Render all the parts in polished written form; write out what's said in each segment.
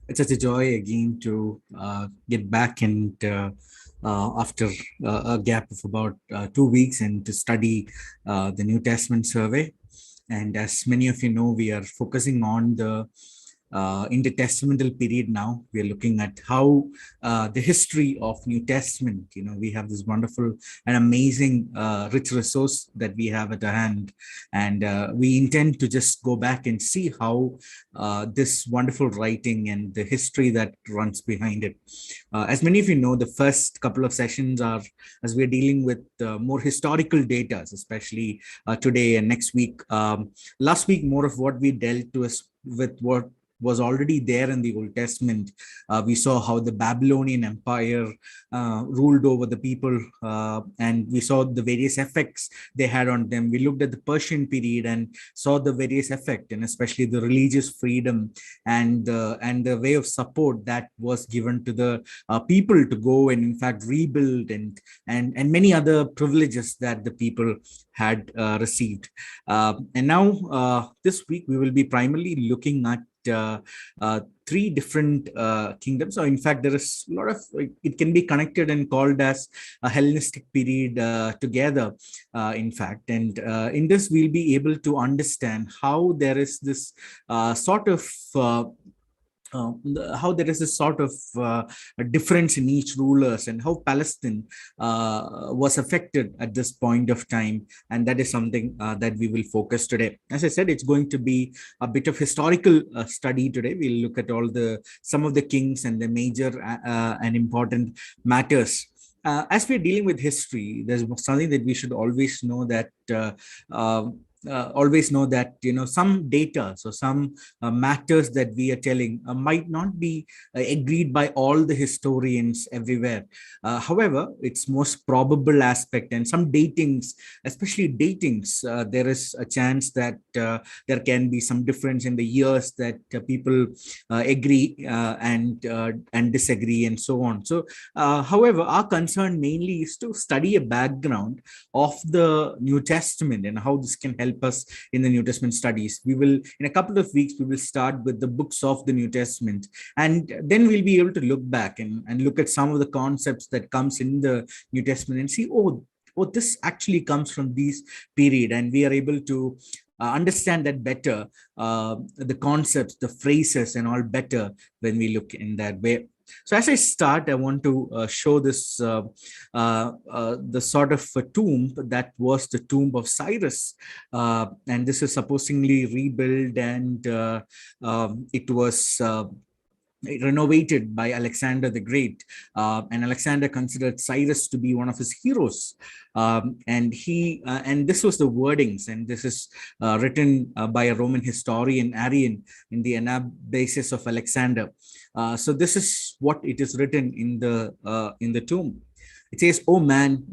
It's such a joy again to get back and after a gap of about 2 weeks and to study the New Testament survey. And as many of you know, we are focusing on the intertestamental period now. We are looking at how the history of New Testament, we have this wonderful and amazing rich resource that we have at our hand. And we intend to just go back and see how this wonderful writing and the history that runs behind it. As many of you know, the first couple of sessions are as we're dealing with more historical data, especially today and next week. Last week, more of what we dealt with what was already there in the Old Testament. We saw how the Babylonian Empire ruled over the people, and we saw the various effects they had on them. We looked at the Persian period and saw the various effect, and especially the religious freedom and the way of support that was given to the people to go and in fact rebuild and many other privileges that the people had received. And now this week we will be primarily looking at three different kingdoms. So in fact, there is a lot of, it can be connected and called as a Hellenistic period together, in fact. And in this, we'll be able to understand how there is this sort of how there is a sort of a difference in each rulers and how Palestine was affected at this point of time. And that is something that we will focus today. As I said, it's going to be a bit of historical study today. We'll look at some of the kings and the major and important matters. As we're dealing with history, there's something that we should always know that some data, so some matters that we are telling might not be agreed by all the historians everywhere. However, it's most probable aspect, and some datings, especially datings, there is a chance that there can be some difference in the years that people agree and disagree and so on. So however, our concern mainly is to study a background of the New Testament and how this can help us in the New Testament studies. We will, in a couple of weeks, we will start with the books of the New Testament, and then we'll be able to look back and look at some of the concepts that comes in the New Testament and see, this actually comes from this period, and we are able to understand that better, the concepts, the phrases, and all better when we look in that way. So as I start, I want to show this, the sort of a tomb that was the tomb of Cyrus. And this is supposedly rebuilt, and it was renovated by Alexander the Great. And Alexander considered Cyrus to be one of his heroes. And this was the wordings, and this is written by a Roman historian, Arrian, in the Anabasis of Alexander. So this is what it is written in the tomb. It says, "O man,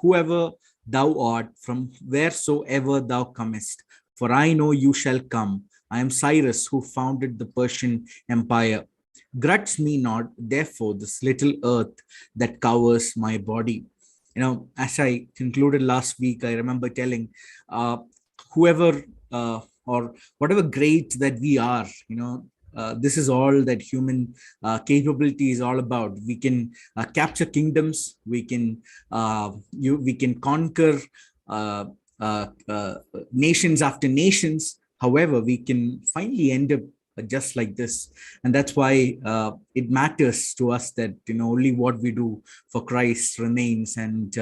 whoever thou art, from wheresoever thou comest, for I know you shall come. I am Cyrus, who founded the Persian Empire. Grudge me not, therefore, this little earth that covers my body." As I concluded last week, I remember telling whoever or whatever great that we are, this is all that human capability is all about. We can capture kingdoms, we can conquer nations after nations. However, we can finally end up just like this, and that's why it matters to us that only what we do for Christ remains, and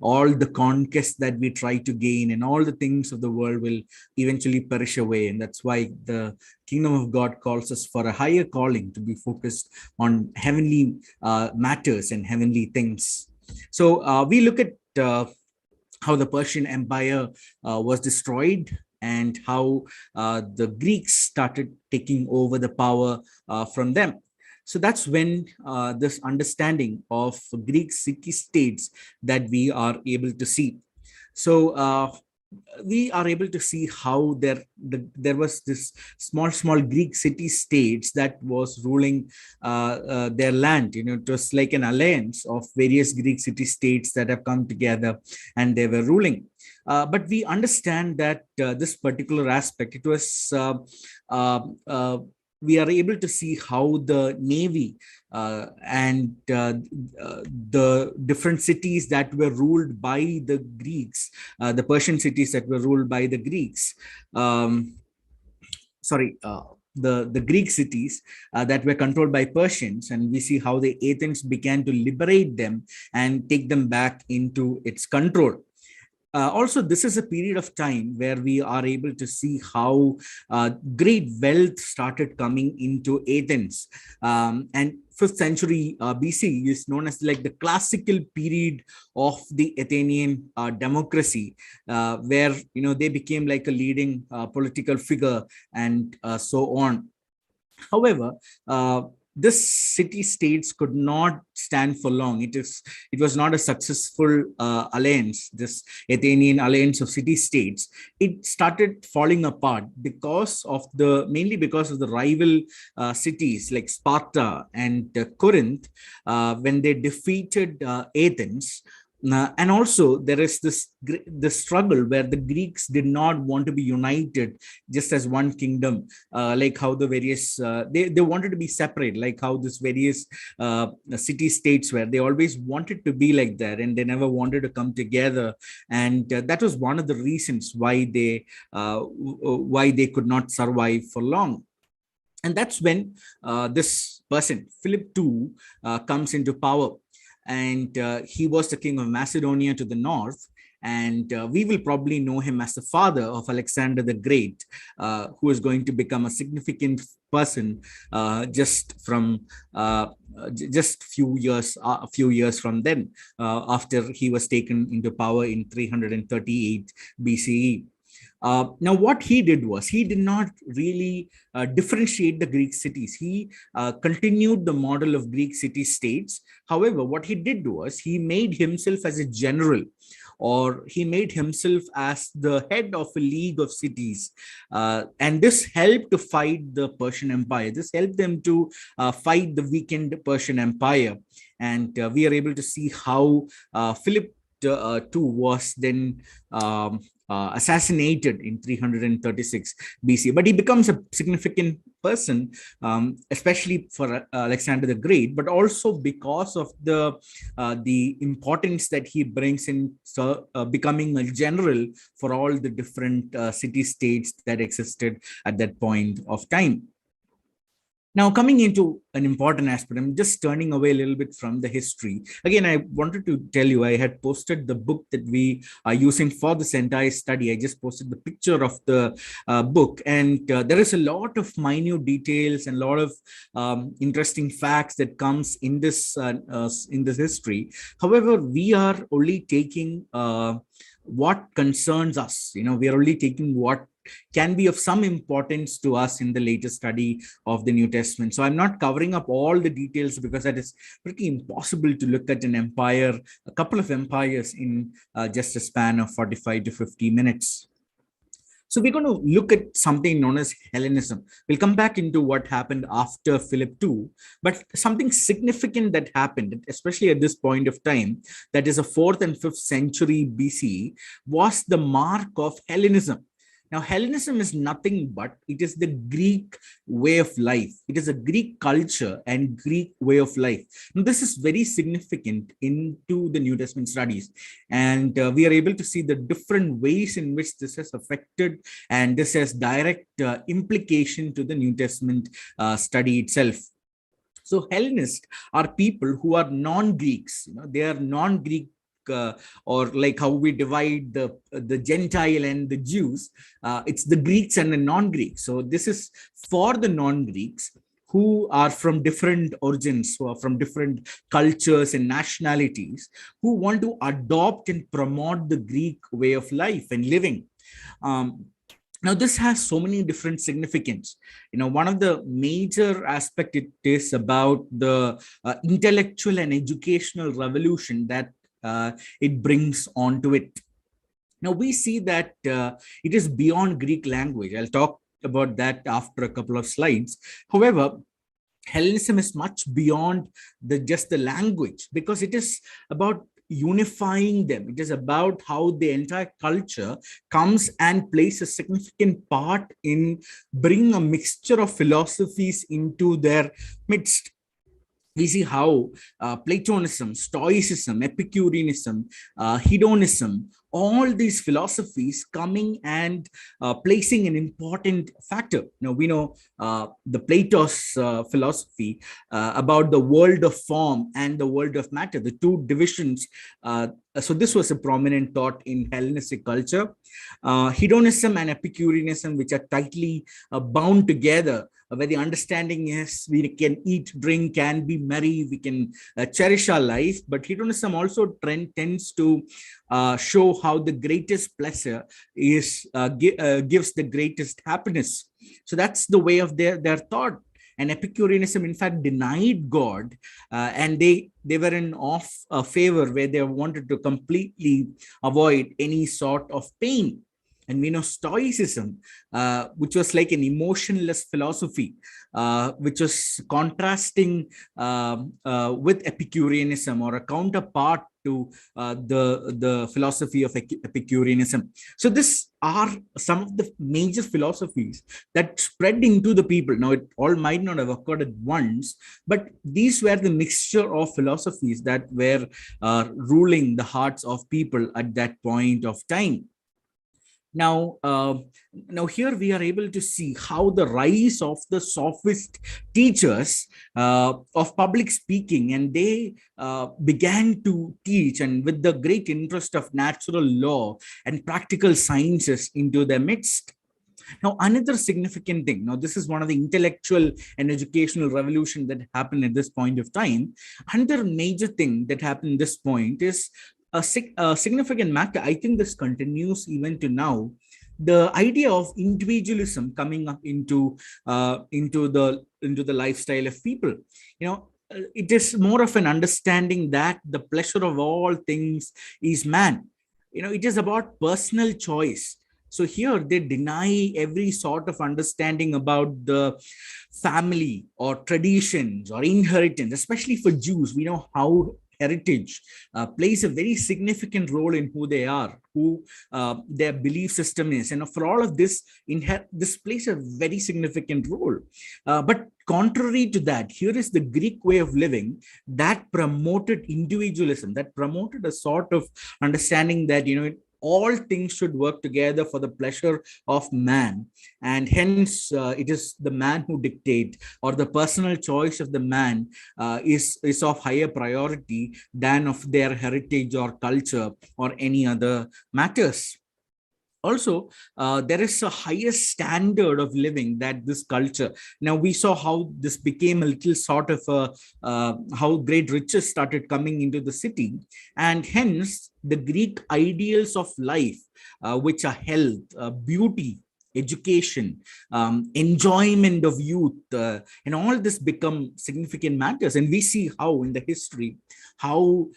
all the conquest that we try to gain and all the things of the world will eventually perish away. And that's why the kingdom of God calls us for a higher calling, to be focused on heavenly matters and heavenly things. So we look at how the Persian Empire was destroyed, and how the Greeks started taking over the power from them. So that's when this understanding of Greek city-states that we are able to see. So we are able to see how there was this small Greek city-states that was ruling their land. It was like an alliance of various Greek city-states that have come together, and they were ruling. But we understand that this particular aspect, it was we are able to see how the navy and the different cities that were ruled by the Greeks, the Persian cities that were ruled by the Greeks, um, sorry, the Greek cities that were controlled by Persians, and we see how the Athens began to liberate them and take them back into its control. Also, this is a period of time where we are able to see how great wealth started coming into Athens. And 5th century BC is known as like the classical period of the Athenian democracy, where they became like a leading political figure and so on. However, this city states could not stand for long. It was not a successful alliance. This Athenian alliance of city states, it started falling apart because of mainly because of the rival cities like Sparta and Corinth, when they defeated Athens. And also there is this struggle where the Greeks did not want to be united just as one kingdom, like how the various they wanted to be separate, like how this various city states were. They always wanted to be like that, and they never wanted to come together. And that was one of the reasons why they could not survive for long. And that's when this person Philip II comes into power, and he was the king of Macedonia to the north. And we will probably know him as the father of Alexander the Great, who is going to become a significant person just a few years from then, after he was taken into power in 338 BCE. Now, what he did was he did not really differentiate the Greek cities. He continued the model of Greek city states. However, what he did was he made himself as a general, or he made himself as the head of a league of cities. And this helped to fight the Persian Empire. This helped them to fight the weakened Persian Empire. And we are able to see how Philip II was then assassinated in 336 BC. But he becomes a significant person, especially for Alexander the Great, but also because of the importance that he brings in becoming a general for all the different city-states that existed at that point of time. Now, coming into an important aspect, I'm just turning away a little bit from the history. Again, I wanted to tell you, I had posted the book that we are using for this entire study. I just posted the picture of the book, and there is a lot of minute details and a lot of interesting facts that comes in this history. However, we are only taking what concerns us. We are only taking what can be of some importance to us in the later study of the New Testament. So I'm not covering up all the details, because that is pretty impossible to look at an empire, a couple of empires, in just a span of 45 to 50 minutes. So we're going to look at something known as Hellenism. We'll come back into what happened after Philip II, but something significant that happened, especially at this point of time, that is a 4th and 5th century BC, was the mark of Hellenism. Now, Hellenism is nothing but it is the Greek way of life. It is a Greek culture and Greek way of life. Now, this is very significant into the New Testament studies. And we are able to see the different ways in which this has affected, and this has direct implication to the New Testament study itself. So Hellenists are people who are non-Greeks. They are non-Greek, or like how we divide the Gentile and the Jews, it's the Greeks and the non-Greeks. So this is for the non-Greeks who are from different origins, who are from different cultures and nationalities, who want to adopt and promote the Greek way of life and living. Now, this has so many different significance. One of the major aspect it is about the intellectual and educational revolution that it brings onto it. Now, we see that it is beyond Greek language. I'll talk about that after a couple of slides. However, Hellenism is much beyond just the language, because it is about unifying them. It is about how the entire culture comes and plays a significant part in bringing a mixture of philosophies into their midst. We see how Platonism, Stoicism, Epicureanism, hedonism, all these philosophies coming and placing an important factor. Now, we know the Plato's philosophy about the world of form and the world of matter, the two divisions. So this was a prominent thought in Hellenistic culture. Hedonism and Epicureanism, which are tightly bound together, where the understanding is we can eat, drink, can be merry, we can cherish our life. But hedonism also tends to show how the greatest pleasure is gives the greatest happiness. So that's the way of their thought. And Epicureanism, in fact, denied God, and they were in off favor where they wanted to completely avoid any sort of pain. And we know Stoicism, which was like an emotionless philosophy, which was contrasting with Epicureanism, or a counterpart to the philosophy of Epicureanism. So these are some of the major philosophies that spread into the people. Now, it all might not have occurred at once, but these were the mixture of philosophies that were ruling the hearts of people at that point of time. Now, now here we are able to see how the rise of the sophist teachers of public speaking, and they began to teach, and with the great interest of natural law and practical sciences into their midst. Now, another significant thing, now this is one of the intellectual and educational revolution that happened at this point of time. Another major thing that happened at this point is a significant matter. I think this continues even to now. The idea of individualism coming up into the lifestyle of people. It is more of an understanding that the pleasure of all things is man. It is about personal choice. So here they deny every sort of understanding about the family or traditions or inheritance, especially for Jews. We know how heritage plays a very significant role in who they are, who their belief system is. And for all of this, this plays a very significant role. But contrary to that, here is the Greek way of living that promoted individualism, that promoted a sort of understanding that, all things should work together for the pleasure of man. And hence, it is the man who dictates, or the personal choice of the man is of higher priority than of their heritage or culture or any other matters. Also, there is a higher standard of living that this culture. Now, we saw how this became a little sort of how great riches started coming into the city, and hence the Greek ideals of life, which are health, beauty, education, enjoyment of youth, and all this become significant matters. And we see how in the history, how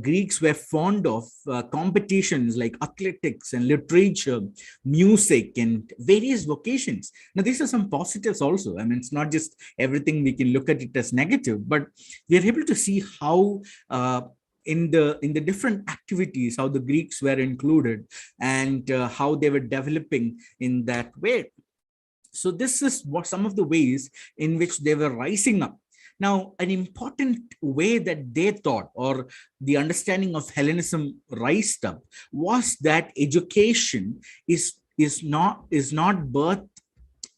Greeks were fond of competitions like athletics and literature, music, and various vocations. Now, these are some positives also. I mean, it's not just everything we can look at it as negative, but we are able to see how in the different activities, how the Greeks were included, and how they were developing in that way. So this is what some of the ways in which they were rising up. Now, an important way that they thought, or the understanding of Hellenism rised up, was that education is not birth,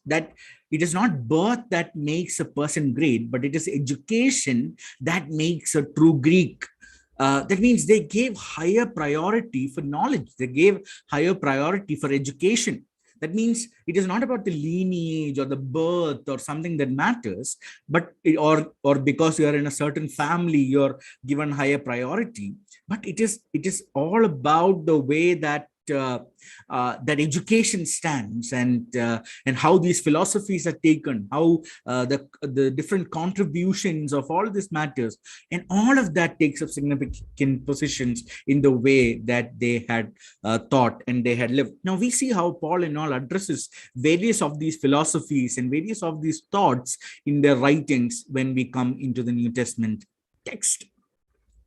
that it is not birth that makes a person great, but it is education that makes a true Greek. That means they gave higher priority for knowledge. They gave higher priority for education. That means it is not about the lineage or the birth or something that matters, but or because you are in a certain family, you're given higher priority. But it is all about the way that that education stands, and how these philosophies are taken, how the different contributions of all these matters, and all of that takes up significant positions in the way that they had thought and they had lived. Now we see how Paul and all addresses various of these philosophies and various of these thoughts in their writings when we come into the New Testament text.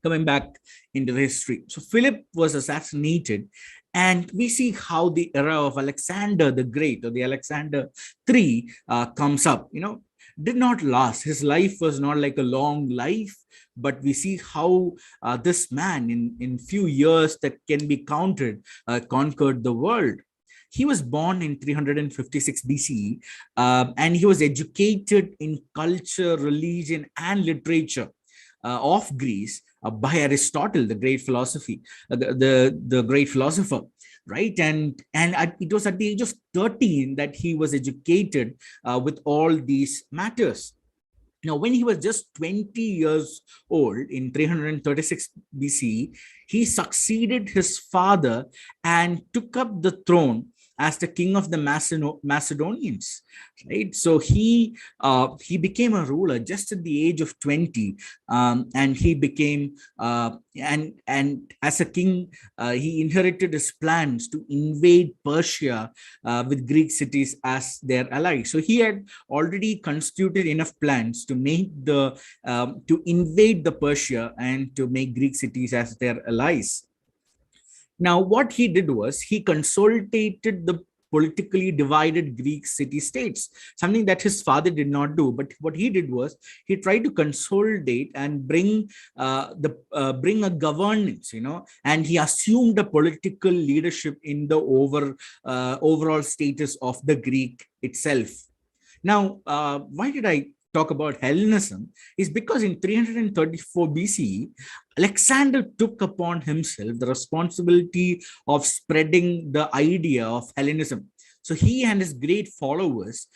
coming back into the history. So Philip was assassinated, and we see how the era of Alexander the Great, or the Alexander III, comes up. Did not last. His life was not like a long life, but we see how this man, in few years that can be counted, conquered the world. He was born in 356 BCE, and he was educated in culture, religion, and literature of Greece by Aristotle, the great philosophy, the great philosopher, right? And it was at the age of 13 that he was educated with all these matters. Now, when he was just 20 years old in 336 BCE, he succeeded his father and took up the throne as the king of the Macedonians, right? So he became a ruler just at the age of 20, and he became and as a king, he inherited his plans to invade Persia with Greek cities as their allies. So he had already constituted enough plans to make to invade the Persia and to make Greek cities as their allies. Now, what he did was he consolidated the politically divided Greek city states, something that his father did not do. But what he did was he tried to consolidate and bring bring a governance, and he assumed a political leadership in the overall status of the Greek itself. Now, why did I talk about Hellenism? Is because in 334 BCE, Alexander took upon himself the responsibility of spreading the idea of Hellenism. So he and his great followers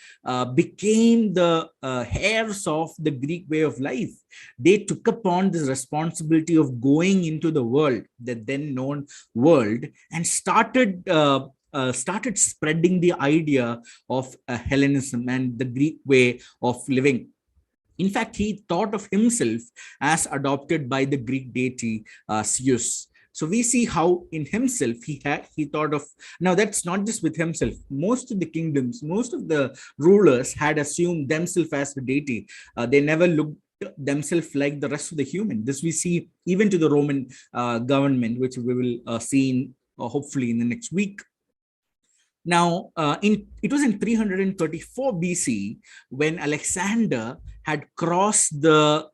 became the heirs of the Greek way of life. They took upon this responsibility of going into the world, the then known world, and started spreading the idea of Hellenism and the Greek way of living. In fact, he thought of himself as adopted by the Greek deity Zeus. So we see how in himself he thought of. Now that's not just with himself. Most of the kingdoms, most of the rulers had assumed themselves as the deity. They never looked themselves like the rest of the human. This we see even to the Roman government, which we will see hopefully in the next week. Now, it was in 334 BC when Alexander had crossed the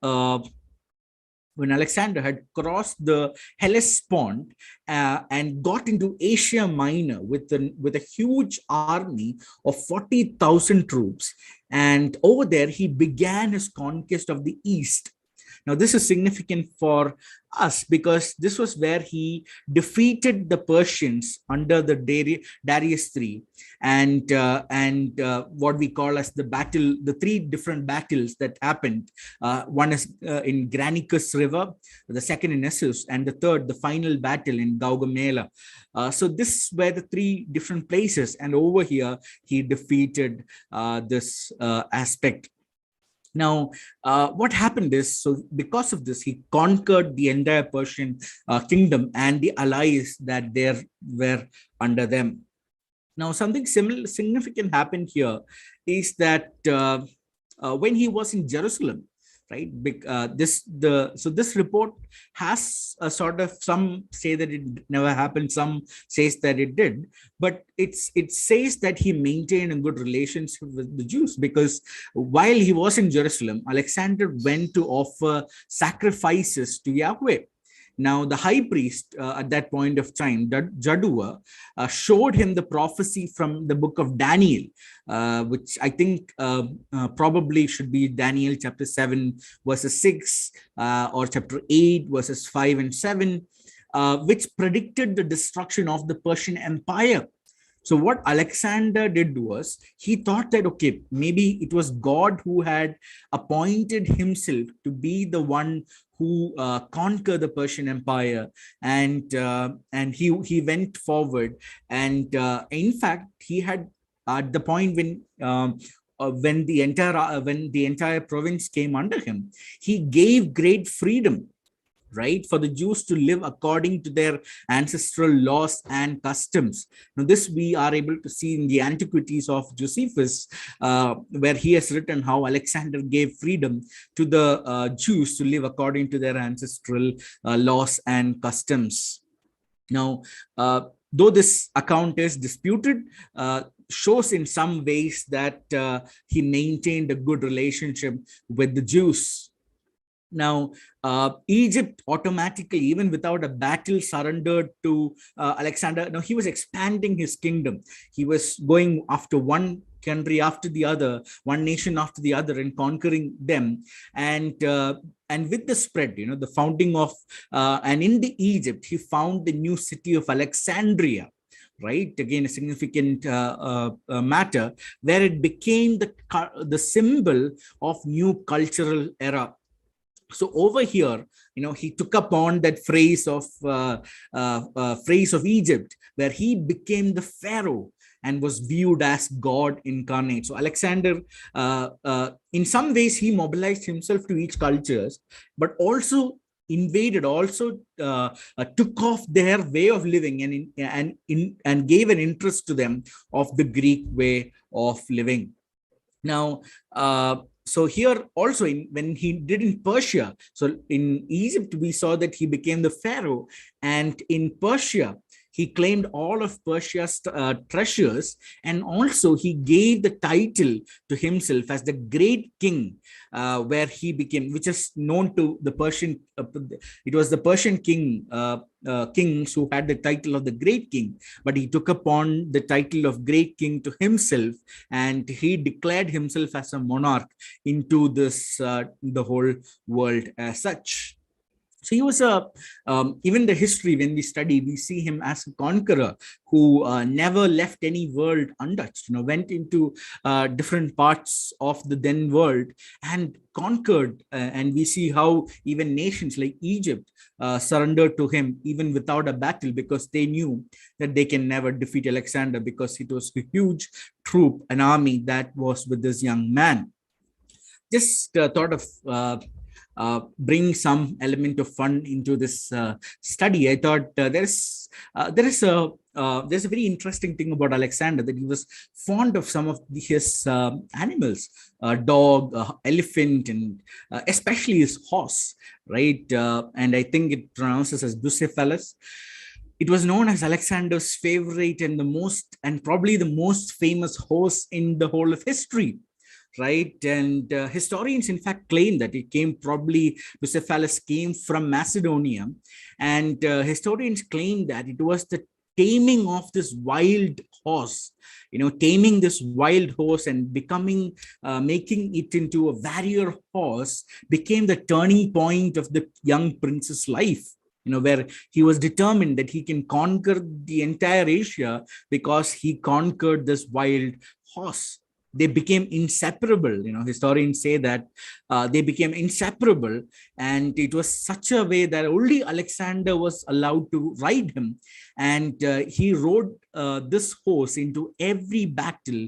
Hellespont and got into Asia Minor with a huge army of 40,000 troops. And over there, he began his conquest of the East. Now, this is significant for us because this was where he defeated the Persians under the Darius III, and what we call as the three different battles that happened. One is in Granicus River, the second in Nessus, and the third, the final battle in Gaugamela. So this were the three different places, and over here he defeated this aspect. Now, what happened is, so because of this, he conquered the entire Persian kingdom and the allies that there were under them. Now, something similar significant happened here is that when he was in Jerusalem, right? So this report has a sort of, some say that it never happened, some says that it did, but it says that he maintained a good relationship with the Jews, because while he was in Jerusalem, Alexander went to offer sacrifices to Yahweh. Now, the high priest at that point of time, Jaddua, showed him the prophecy from the book of Daniel, which I think probably should be Daniel chapter 7, verses 6, or chapter 8, verses 5 and 7, which predicted the destruction of the Persian Empire. So what Alexander did was, he thought that, okay, maybe it was God who had appointed himself to be the one who conquered the Persian Empire, and he went forward, and in fact he had, at the point when the entire province came under him, he gave great freedom right? For the Jews to live according to their ancestral laws and customs. Now, this we are able to see in the Antiquities of Josephus, where he has written how Alexander gave freedom to the Jews to live according to their ancestral laws and customs. Now, though this account is disputed, shows in some ways that he maintained a good relationship with the Jews. Now, Egypt automatically, even without a battle, surrendered to Alexander. Now, he was expanding his kingdom. He was going after one country after the other, one nation after the other, and conquering them. And with the spread, the founding of, and in the Egypt, he found the new city of Alexandria, right? Again, a significant matter, where it became the symbol of new cultural era. So over here, he took upon that phrase of Egypt, where he became the pharaoh and was viewed as God incarnate. So Alexander, in some ways, he mobilized himself to each cultures, but also invaded, also took off their way of living, and gave an interest to them of the Greek way of living. Now, so here also, when he did in Persia, so in Egypt, we saw that he became the pharaoh, and in Persia, he claimed all of Persia's treasures, and also he gave the title to himself as the great king, where he became, which is known to the Persian, it was the Persian kings who had the title of the great king, but he took upon the title of great king to himself, and he declared himself as a monarch into the whole world as such. So he was even the history, when we study, we see him as a conqueror who never left any world untouched, went into different parts of the then world and conquered. And we see how even nations like Egypt surrendered to him even without a battle, because they knew that they can never defeat Alexander, because it was a huge troop, an army that was with this young man. Just thought of bring some element of fun into this study. I thought there's a very interesting thing about Alexander, that he was fond of some of his animals, dog, elephant, and especially his horse, right? And I think it pronounces as Bucephalus. It was known as Alexander's favorite and probably the most famous horse in the whole of history, right? And historians, in fact, claim that Bucephalus came from Macedonia. And historians claim that it was the taming of this wild horse, taming this wild horse and making it into a warrior horse became the turning point of the young prince's life. Where he was determined that he can conquer the entire Asia because he conquered this wild horse. They became inseparable. Historians say that they became inseparable, and it was such a way that only Alexander was allowed to ride him, and he rode this horse into every battle,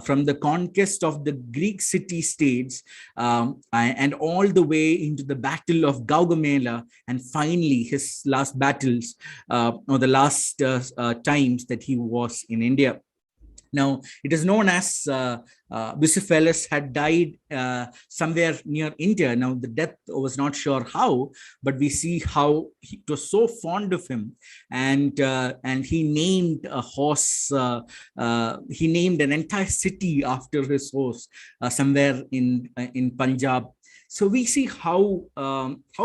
from the conquest of the Greek city-states and all the way into the Battle of Gaugamela, and finally his last battles, or the last times that he was in India. Now, it is known as Bucephalus had died somewhere near India. Now, the death was not sure how, but we see how he was so fond of him, and he named a horse. He named an entire city after his horse somewhere in Punjab. So we see how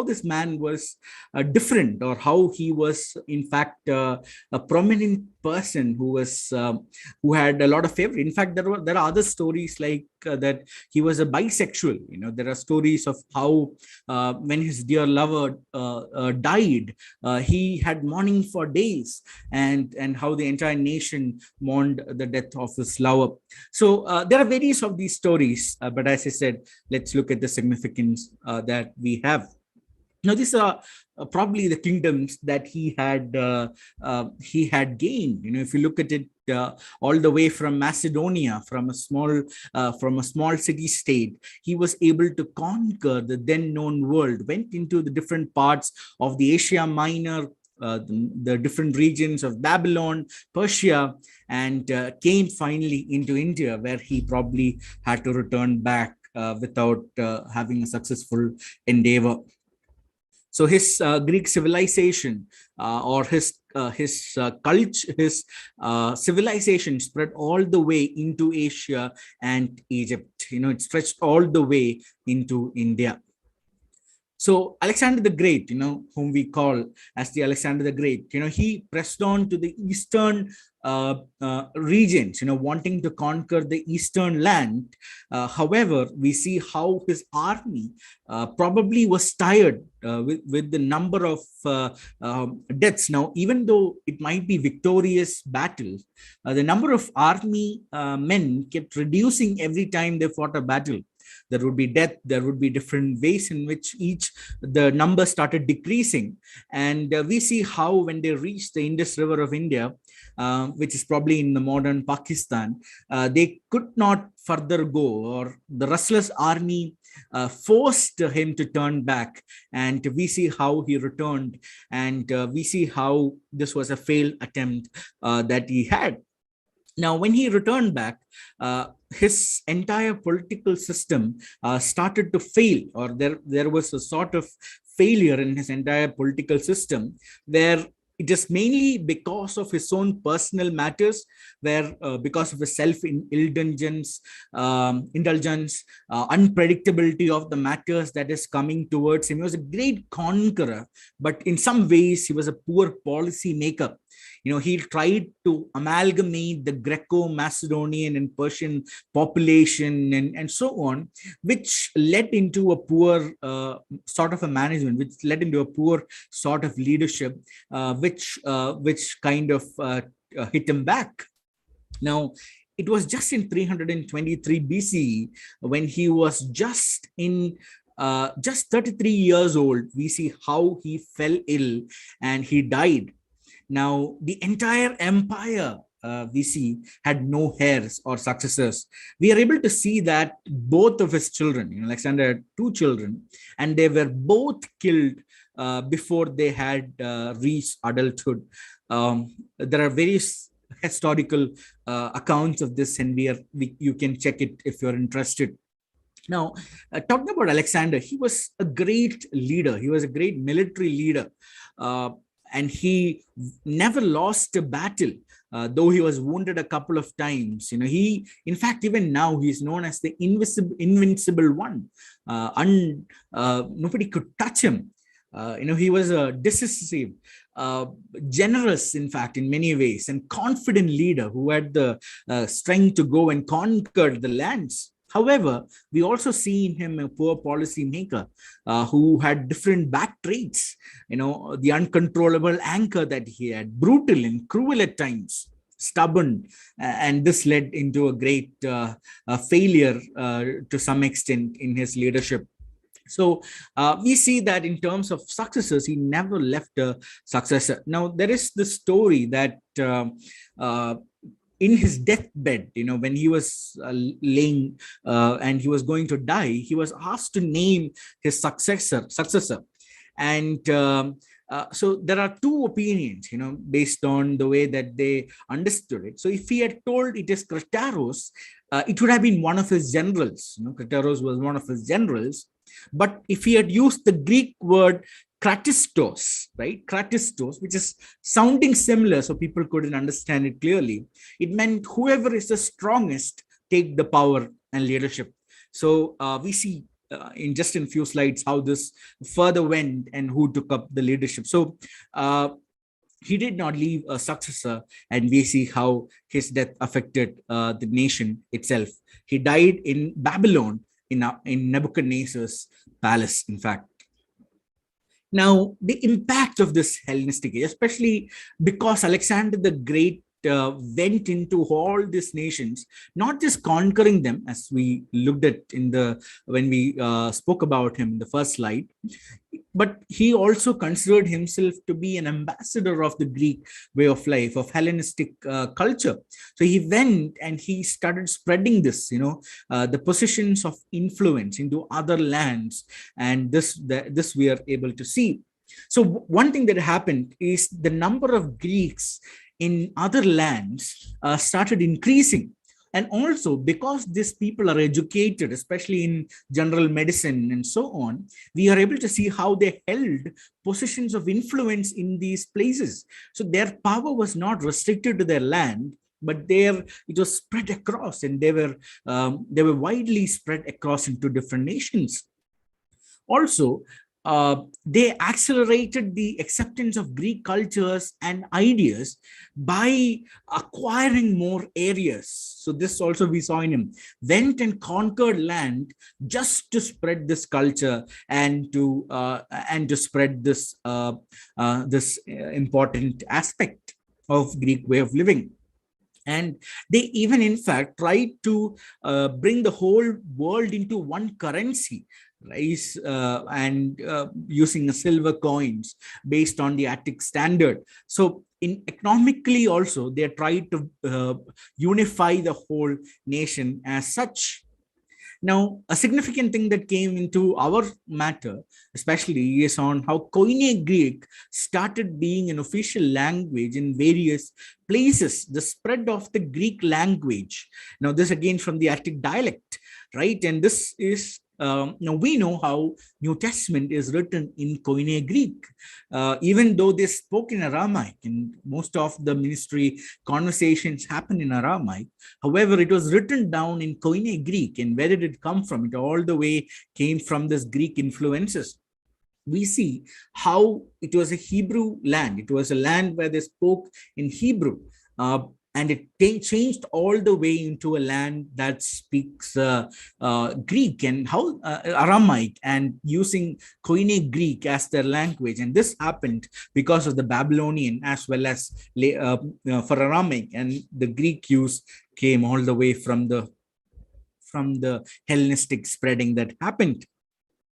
this man was different, or how he was in fact a prominent person who had a lot of favor. In fact, there are other stories like that he was a bisexual. There are stories of how when his dear lover died, he had mourning for days, and how the entire nation mourned the death of his lover. So there are various of these stories, but as I said, let's look at the significance that we have. Now, these are probably the kingdoms that he had gained. If you look at it, all the way from Macedonia, from a small city state, he was able to conquer the then known world. Went into the different parts of the Asia Minor, the different regions of Babylon, Persia, and came finally into India, where he probably had to return back without having a successful endeavor. So his Greek civilization, or his culture, his civilization spread all the way into Asia and Egypt. It stretched all the way into India. So Alexander the Great, whom we call as the Alexander the Great, he pressed on to the eastern regions, wanting to conquer the eastern land. However, we see how his army probably was tired with the number of deaths. Now, even though it might be victorious battles, the number of army men kept reducing every time they fought a battle. There would be death, there would be different ways in which the number started decreasing. And we see how when they reached the Indus River of India, which is probably in the modern Pakistan, they could not further go, or the restless army forced him to turn back. And we see how he returned, and we see how this was a failed attempt that he had. Now, when he returned back, his entire political system started to fail, or there was a sort of failure in his entire political system, where it is mainly because of his own personal matters, where because of his self-indulgence, unpredictability of the matters that is coming towards him. He was a great conqueror, but in some ways he was a poor policy maker. He tried to amalgamate the Greco-Macedonian and Persian population and so on, which led into a poor sort of a management, which led into a poor sort of leadership, which kind of hit him back. Now, it was just in 323 BCE, when he was just 33 years old, we see how he fell ill and he died. Now, the entire empire, we see, had no heirs or successors. We are able to see that both of his children, Alexander had two children, and they were both killed before they had reached adulthood. There are various historical accounts of this, and you can check it if you're interested. Now, talking about Alexander, he was a great leader. He was a great military leader. And he never lost a battle, though he was wounded a couple of times. In fact, even now, he's known as the invincible one. Nobody could touch him. He was a decisive, generous, in fact, in many ways, and confident leader who had the strength to go and conquer the lands. However, we also see in him a poor policy maker who had different back traits, the uncontrollable anger that he had, brutal and cruel at times, stubborn, and this led into a great failure to some extent in his leadership. So we see that in terms of successors, he never left a successor. Now, there is the story that in his deathbed, when he was laying and he was going to die, he was asked to name his successor. And so there are two opinions, based on the way that they understood it. So if he had told it is Craterus, it would have been one of his generals. Craterus was one of his generals. But if he had used the Greek word Kratistos, right? Kratistos, which is sounding similar, so people couldn't understand it clearly. It meant whoever is the strongest take the power and leadership. So we see in just in few slides how this further went and who took up the leadership. So he did not leave a successor, and we see how his death affected the nation itself. He died in Babylon, in Nebuchadnezzar's palace, in fact. Now, the impact of this Hellenistic age, especially because Alexander the Great went into all these nations, not just conquering them, as we looked at when we spoke about him in the first slide. but he also considered himself to be an ambassador of the Greek way of life, of Hellenistic culture. So he went and he started spreading this, the positions of influence into other lands, and this we are able to see. So one thing that happened is the number of Greeks in other lands started increasing. And also, because these people are educated, especially in general medicine and so on, we are able to see how they held positions of influence in these places. So their power was not restricted to their land, but it was spread across, and they were widely spread across into different nations. Also, they accelerated the acceptance of Greek cultures and ideas by acquiring more areas. So this also we saw in him, went and conquered land just to spread this culture and to spread this important aspect of Greek way of living. And they even, in fact, tried to bring the whole world into one currency, right? And using silver coins based on the Attic standard. So in economically also, they tried to unify the whole nation as such. Now, a significant thing that came into our matter, especially, is on how Koine Greek started being an official language in various places, the spread of the Greek language. Now, this again from the Attic dialect, right? And this is now we know how New Testament is written in Koine Greek, even though they spoke in Aramaic, and most of the ministry conversations happen in Aramaic. However, it was written down in Koine Greek. And where did it come from? It all the way came from this Greek influences. We see how it was a Hebrew land. It was a land where they spoke in Hebrew. And it changed all the way into a land that speaks Greek and how Aramaic, and using Koine Greek as their language. And this happened because of the Babylonian as well as for Aramaic, and the Greek use came all the way from the Hellenistic spreading that happened.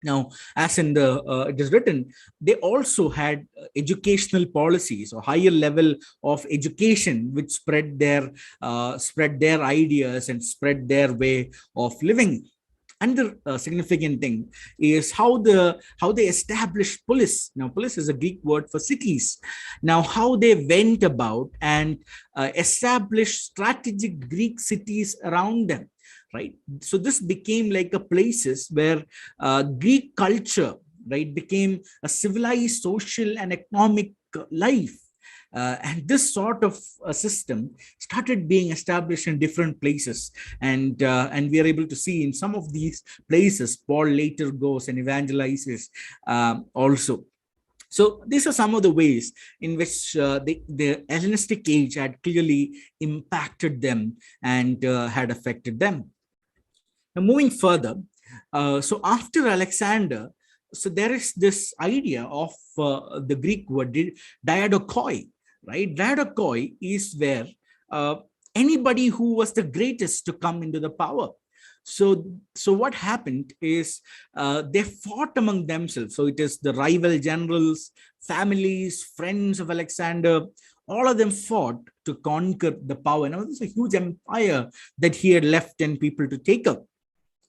Now, as in it is written, they also had educational policies or higher level of education, which spread their ideas and spread their way of living. Another significant thing is how they established polis. Now, polis is a Greek word for cities. Now, how they went about and established strategic Greek cities around them. Right, so this became like a places where Greek culture, right, became a civilized social and economic life, and this sort of system started being established in different places, and we are able to see in some of these places Paul later goes and evangelizes also. So these are some of the ways in which the Hellenistic age had clearly impacted them and had affected them. Now, moving further, so after Alexander, so there is this idea of the Greek word diadokoi, right? Diadokoi is where anybody who was the greatest to come into the power. So what happened is they fought among themselves. So it is the rival generals, families, friends of Alexander. All of them fought to conquer the power. Now, this is a huge empire that he had left and people to take up.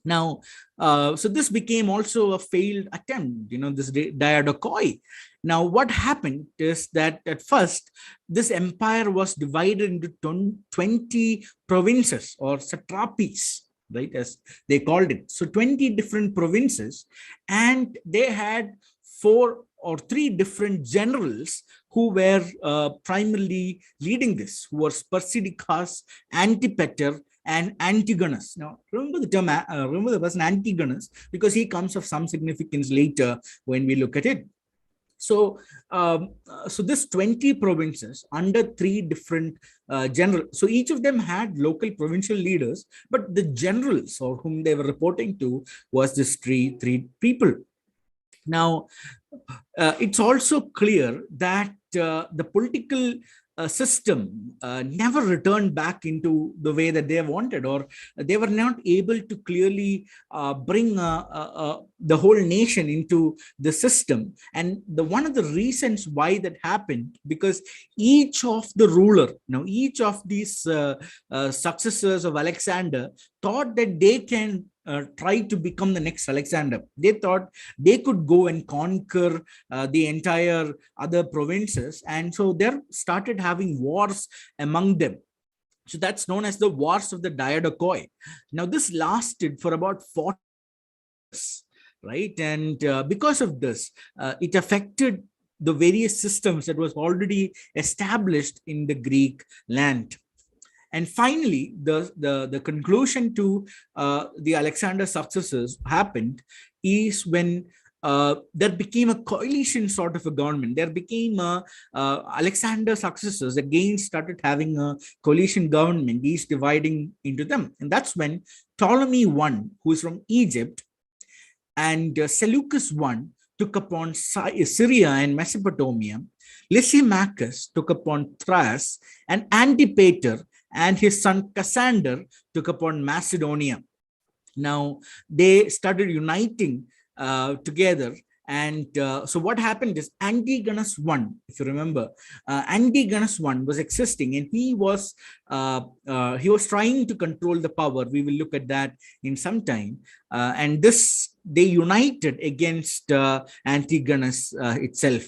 Now, so this became also a failed attempt, this diadokoi. Now, what happened is that at first, this empire was divided into 20 provinces or satrapies, right, as they called it. So 20 different provinces, and they had 4 or 3 different generals who were primarily leading this, who were Persidiccas, Antipater, and Antigonus. Now, remember the person Antigonus, because he comes of some significance later when we look at it. So, so this 20 provinces under 3 different generals. So each of them had local provincial leaders, but the generals or whom they were reporting to was this three people. Now, it's also clear that the political system never returned back into the way that they wanted, or they were not able to clearly bring the whole nation into the system. And one of the reasons why that happened, because each of the ruler, each of these successors of Alexander thought that they can try to become the next Alexander. They thought they could go and conquer the entire other provinces, and so they started having wars among them. So that's known as the Wars of the Diadochoi. Now this lasted for about 40 years, right? And because of this, it affected the various systems that was already established in the Greek land. And finally, the conclusion to the Alexander successors happened is when there became a coalition sort of a government. There became Alexander successors again started having a coalition government, each dividing into them. And that's when Ptolemy I, who is from Egypt, and Seleucus I took upon Syria and Mesopotamia. Lysimachus took upon Thrace, and Antipater and his son Cassander took upon Macedonia. Now they started uniting together. And so what happened is Antigonus I, if you remember, Antigonus I was existing, and he was trying to control the power. We will look at that in some time. And they united against Antigonus itself.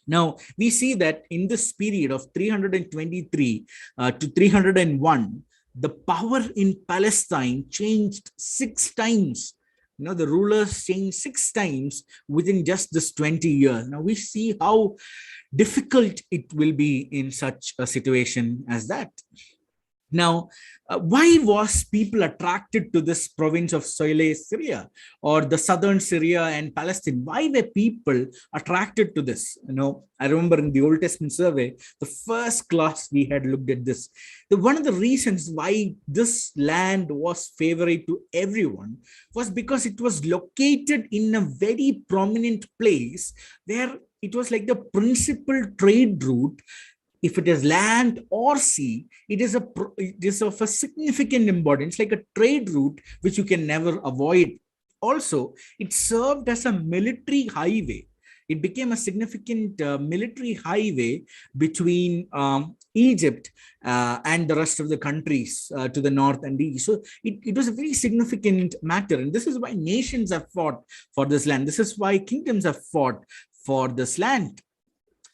Now, we see that in this period of 323 to 301, the power in Palestine changed 6 times. The rulers changed 6 times within just this 20 years. Now, we see how difficult it will be in such a situation as that. Now, why was people attracted to this province of Syria, or the southern Syria and Palestine? Why were people attracted to this? I remember in the Old Testament survey, the first class we had looked at this. One of the reasons why this land was favorite to everyone was because it was located in a very prominent place where it was like the principal trade route. If it is land or sea, it is of a significant importance, like a trade route which you can never avoid. Also, it served as a military highway. It became a significant military highway between Egypt and the rest of the countries to the north and east. So it was a very significant matter. And this is why nations have fought for this land. This is why kingdoms have fought for this land.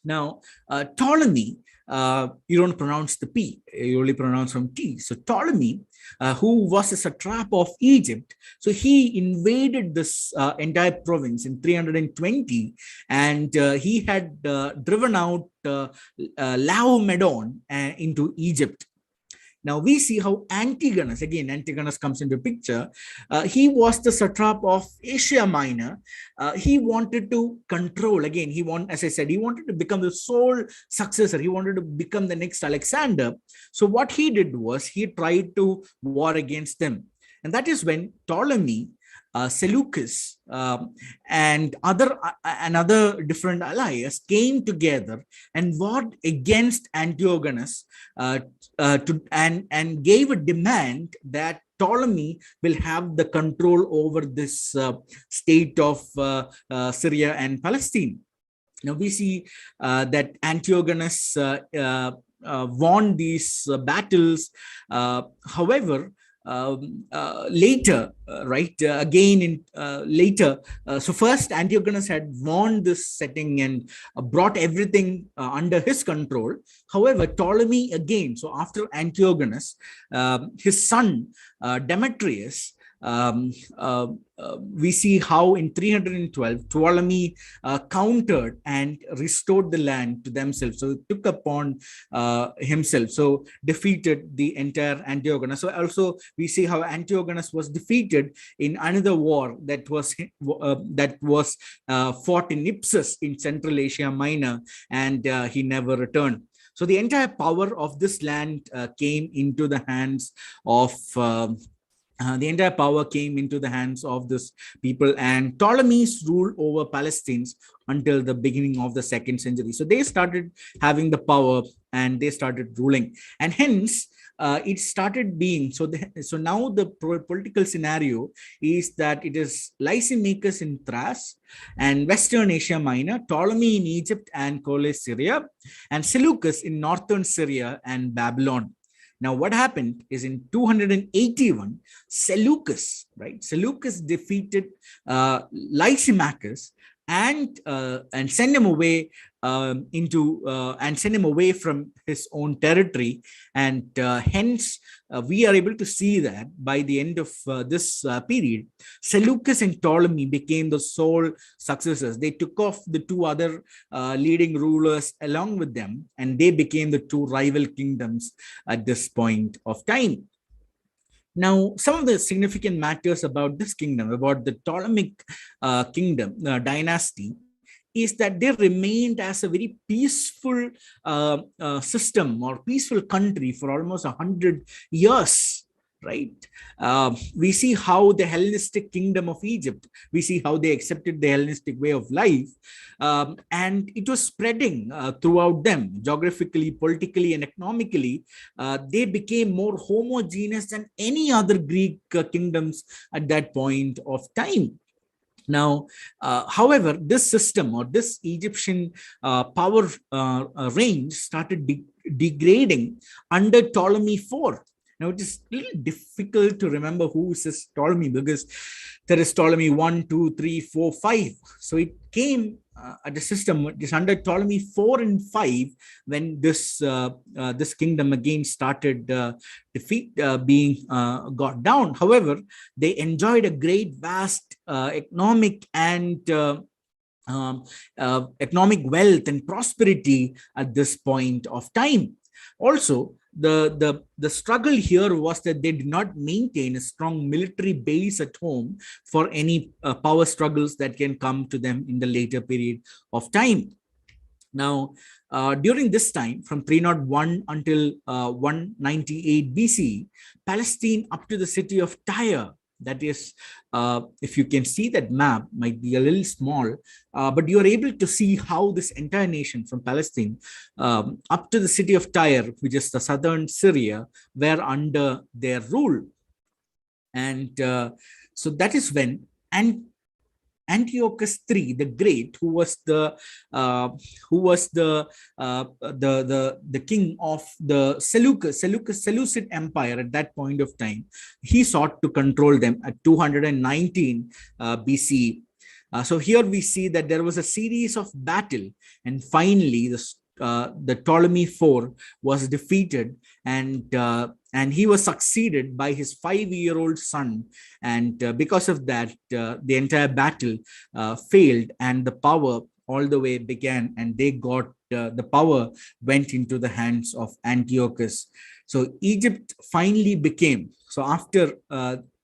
Now, Ptolemy, you don't pronounce the P, you only pronounce from T. So Ptolemy, who was a satrap of Egypt, so he invaded this entire province in 320, and he had driven out Laomedon into Egypt. Now we see how Antigonus comes into picture. He was the satrap of Asia Minor. He wanted to control, as I said, he wanted to become the sole successor. He wanted to become the next Alexander. So what he did was he tried to war against them. And that is when Ptolemy, Seleucus, and other different allies came together and warred against Antigonus and gave a demand that Ptolemy will have the control over this state of Syria and Palestine. Now we see that Antigonus won these battles. However, later, so first Antigonus had won this setting and brought everything under his control. However, Ptolemy again, so after Antigonus, his son Demetrius, we see how in 312 Ptolemy countered and restored the land to themselves. So took upon himself, so defeated the entire Antigonus. So also we see how Antigonus was defeated in another war that was fought in Ipsus in Central Asia Minor, and he never returned. So the entire power of this land came into the hands of the entire power came into the hands of this people, and Ptolemies ruled over Palestine until the beginning of the 2nd century. So they started having the power and they started ruling, and hence it started being so. So now the political scenario is that it is Lysimachus in Thrace and Western Asia Minor, Ptolemy in Egypt and Kole Syria, and Seleucus in northern Syria and Babylon. Now, what happened is in 281, Seleucus, right? Seleucus defeated Lysimachus and send him away and send him away from his own territory, and hence we are able to see that by the end of this period, Seleucus and Ptolemy became the sole successors. They took off the two other leading rulers along with them, and they became the two rival kingdoms at this point of time. Now, some of the significant matters about this kingdom, about the Ptolemaic kingdom, dynasty, is that they remained as a very peaceful system or peaceful country for almost 100 years, right? We see how the Hellenistic kingdom of Egypt, we see how they accepted the Hellenistic way of life, and it was spreading throughout them, geographically, politically, and economically. They became more homogeneous than any other Greek kingdoms at that point of time. Now, however, this system or this Egyptian power range started degrading under Ptolemy IV. Now, it is a little difficult to remember who is this Ptolemy, because there is Ptolemy 1, 2, 3, 4, 5. So it came at the system, it is under Ptolemy 4 and 5 when this kingdom again started being got down. However, they enjoyed a great, vast economic and economic wealth and prosperity at this point of time. Also, the struggle here was that they did not maintain a strong military base at home for any power struggles that can come to them in the later period of time. Now, during this time, from 301 until 198 BC, Palestine up to the city of Tyre, that is, if you can see that map, might be a little small, but you are able to see how this entire nation from Palestine up to the city of Tyre, which is the southern Syria, were under their rule. And so that is when Antiochus III the Great, who was the king of the Seleucid Empire at that point of time, he sought to control them at 219 BC. So here we see that there was a series of battle, and finally the Ptolemy IV was defeated, and he was succeeded by his 5-year-old son. And because of that, the entire battle failed, and the power all the way began, and they got the power went into the hands of Antiochus. So Egypt finally became, so after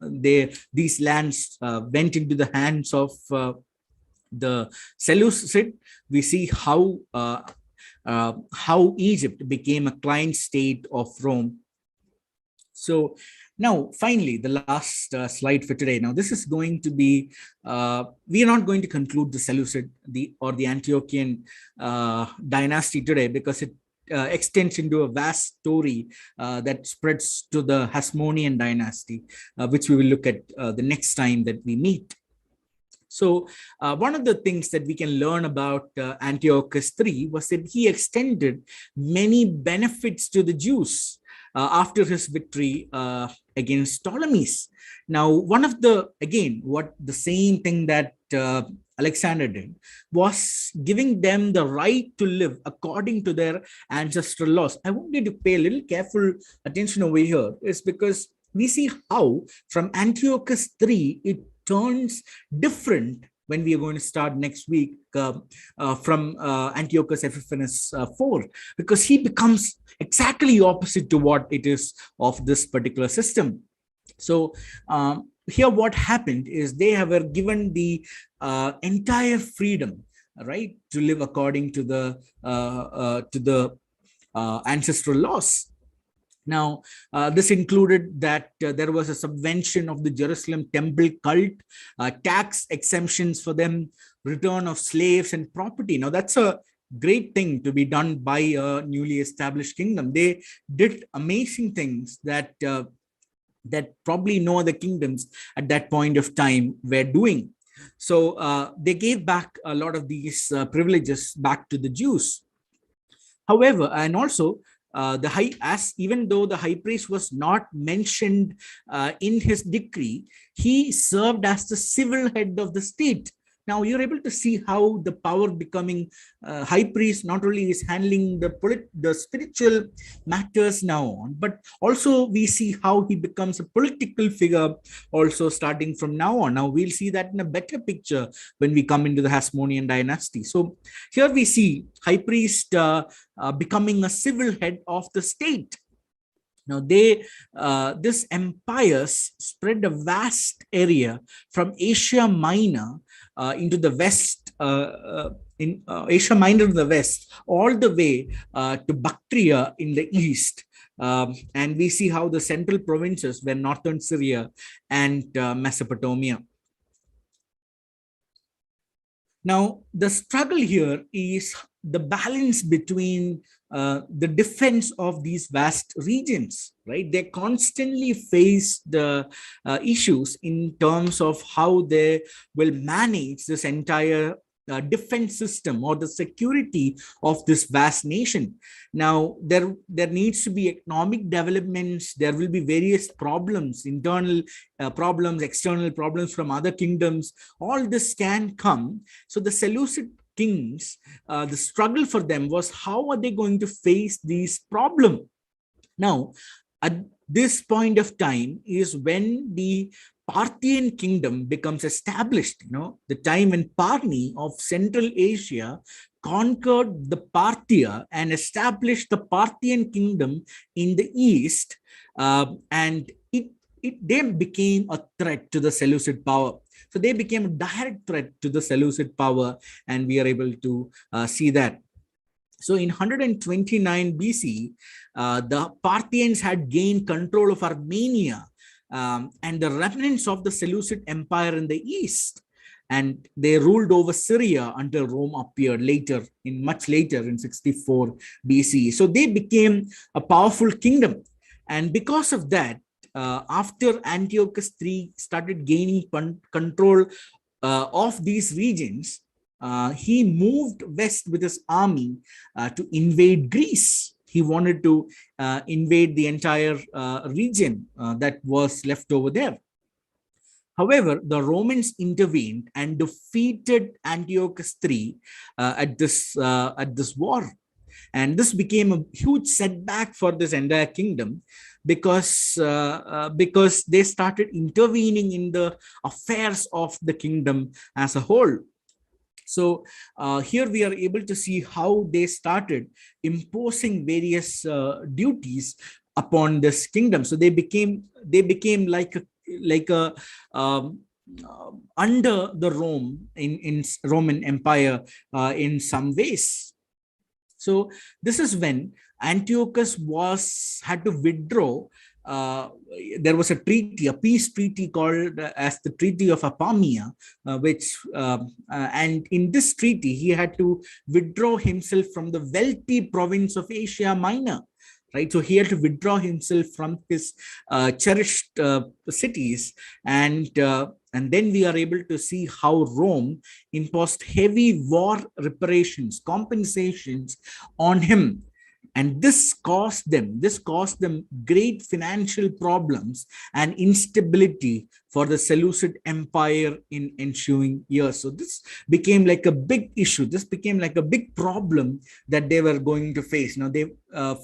these lands went into the hands of the Seleucid, we see how Egypt became a client state of Rome. So now, finally, the last slide for today. Now, this is going to be, we are not going to conclude the Seleucid or the Antiochian dynasty today, because it extends into a vast story that spreads to the Hasmonean dynasty, which we will look at the next time that we meet. So one of the things that we can learn about Antiochus III was that he extended many benefits to the Jews after his victory against Ptolemies. Now, one of the same thing that Alexander did was giving them the right to live according to their ancestral laws. I want you to pay a little careful attention over here, is because we see how from Antiochus III it turns different when we are going to start next week from Antiochus Epiphanes IV, because he becomes exactly opposite to what it is of this particular system. So here what happened is they were given the entire freedom, right, to live according to the ancestral laws. Now, this included that there was a subvention of the Jerusalem temple cult, tax exemptions for them, return of slaves and property. Now, that's a great thing to be done by a newly established kingdom. They did amazing things that probably no other kingdoms at that point of time were doing. So they gave back a lot of these privileges back to the Jews. However, and also the high, as even though the high priest was not mentioned in his decree, he served as the civil head of the state. Now you're able to see how the power becoming high priest not only is handling the spiritual matters now on, but also we see how he becomes a political figure also starting from now on. Now we'll see that in a better picture when we come into the Hasmonean dynasty. So here we see high priest becoming a civil head of the state. Now this empire spread a vast area from Asia Minor into the west, in Asia Minor to the west, all the way to Bactria in the east. And we see how the central provinces were northern Syria and Mesopotamia. Now, the struggle here is the balance between the defense of these vast regions, right? They constantly face the issues in terms of how they will manage this entire defense system or the security of this vast nation. Now, there needs to be economic developments. There will be various problems, internal problems, external problems from other kingdoms. All this can come. So the Seleucid kings, the struggle for them was how are they going to face these problems? Now, at this point of time is when the Parthian kingdom becomes established. The time when Parni of Central Asia conquered the Parthia and established the Parthian kingdom in the east, and it then became a threat to the Seleucid power. So they became a direct threat to the Seleucid power, and we are able to see that. So in 129 BC, the Parthians had gained control of Armenia and the remnants of the Seleucid Empire in the east. And they ruled over Syria until Rome appeared much later in 64 BC. So they became a powerful kingdom. And because of that, after Antiochus III started gaining control of these regions, he moved west with his army to invade Greece. He wanted to invade the entire region that was left over there. However, the Romans intervened and defeated Antiochus III at this war. And this became a huge setback for this entire kingdom because they started intervening in the affairs of the kingdom as a whole. So here we are able to see how they started imposing various duties upon this kingdom. So they became like a under the Rome in Roman Empire in some ways. So this is when Antiochus had to withdraw. There was a treaty, a peace treaty called as the Treaty of Apamea, and in this treaty, he had to withdraw himself from the wealthy province of Asia Minor. Right, so he had to withdraw himself from his cherished cities, and then we are able to see how Rome imposed heavy war reparations, compensations on him. And this caused them great financial problems and instability for the Seleucid Empire in ensuing years. So this became like a big issue. This became like a big problem that they were going to face. Now they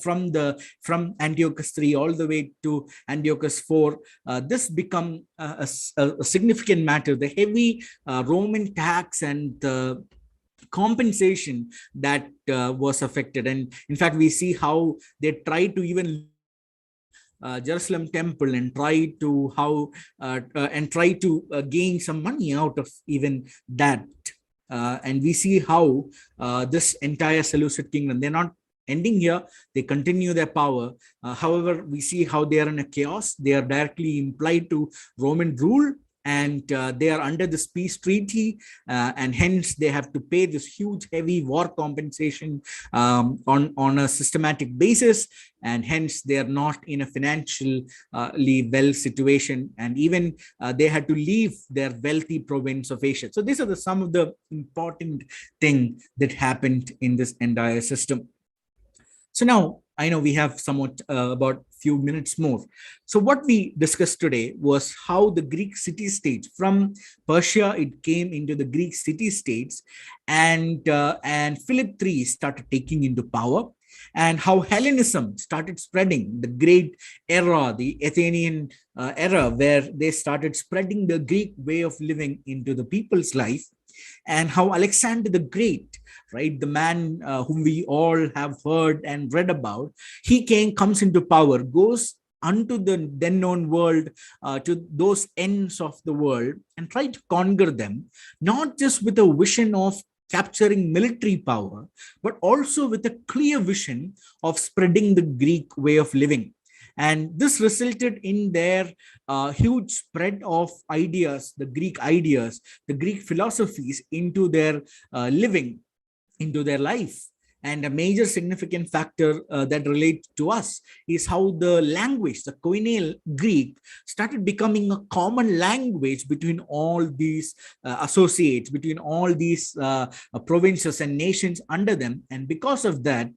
from Antiochus III all the way to Antiochus IV, this become a significant matter. The heavy Roman tax and compensation that was affected. And in fact, we see how they tried to even Jerusalem temple and try to gain some money out of even that. And we see how this entire Seleucid kingdom, they're not ending here. They continue their power. However, we see how they are in a chaos. They are directly implied to Roman rule, and they are under this peace treaty, and hence they have to pay this huge heavy war compensation on a systematic basis, and hence they are not in a financially well situation, and even they had to leave their wealthy province of Asia. So these are some of the important thing that happened in this entire system. So now I know we have somewhat about few minutes more. So what we discussed today was how the Greek city-states from Persia, it came into the Greek city-states, and Philip III started taking into power, and how Hellenism started spreading, the great era, the Athenian era, where they started spreading the Greek way of living into the people's life, and how Alexander the Great, right, the man whom we all have heard and read about, comes into power, goes unto the then known world, to those ends of the world, and try to conquer them, not just with a vision of capturing military power, but also with a clear vision of spreading the Greek way of living. And this resulted in their huge spread of ideas, the Greek philosophies into their living, into their life. And a major significant factor that relates to us is how the language, the Koine Greek, started becoming a common language between all these associates, between all these provinces and nations under them. And because of that,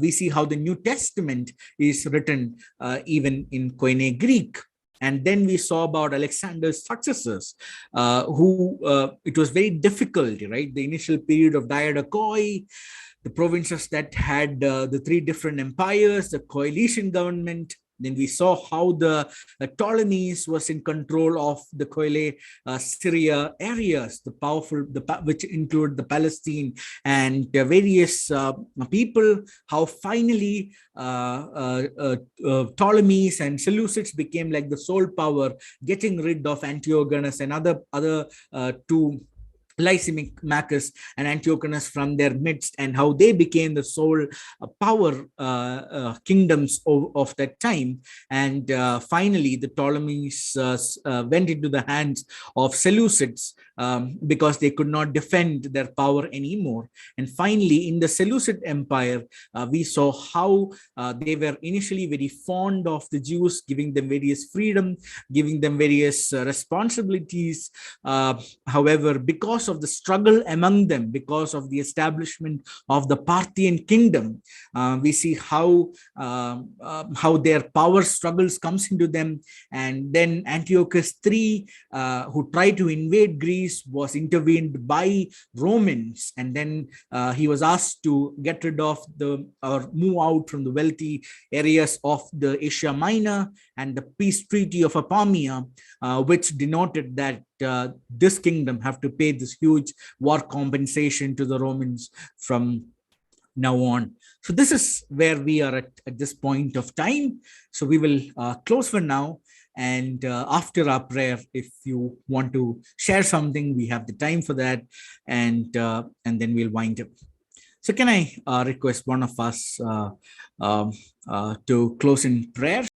we see how the New Testament is written even in Koine Greek. And then we saw about Alexander's successors, who it was very difficult, right? The initial period of Diadochoi, the provinces that had the three different empires, the coalition government. Then we saw how the Ptolemies was in control of the Coele Syria areas, which include the Palestine and various people. How finally Ptolemies and Seleucids became like the sole power, getting rid of Antigonus and other two Lysimachus and Antiochus from their midst, and how they became the sole power kingdoms of that time. And finally, the Ptolemies went into the hands of Seleucids, because they could not defend their power anymore. And finally, in the Seleucid Empire, we saw how they were initially very fond of the Jews, giving them various freedom, giving them various responsibilities. However, because of the struggle among them, because of the establishment of the Parthian kingdom, we see how their power struggles comes into them. And then Antiochus III, who tried to invade Greece, was intervened by Romans, and then he was asked to get rid of or move out from the wealthy areas of the Asia Minor, and the peace treaty of Apamea, which denoted that this kingdom have to pay this huge war compensation to the Romans from now on. So this is where we are at this point of time. So we will close for now. And after our prayer, if you want to share something, we have the time for that. And then we'll wind up. So can I request one of us to close in prayer?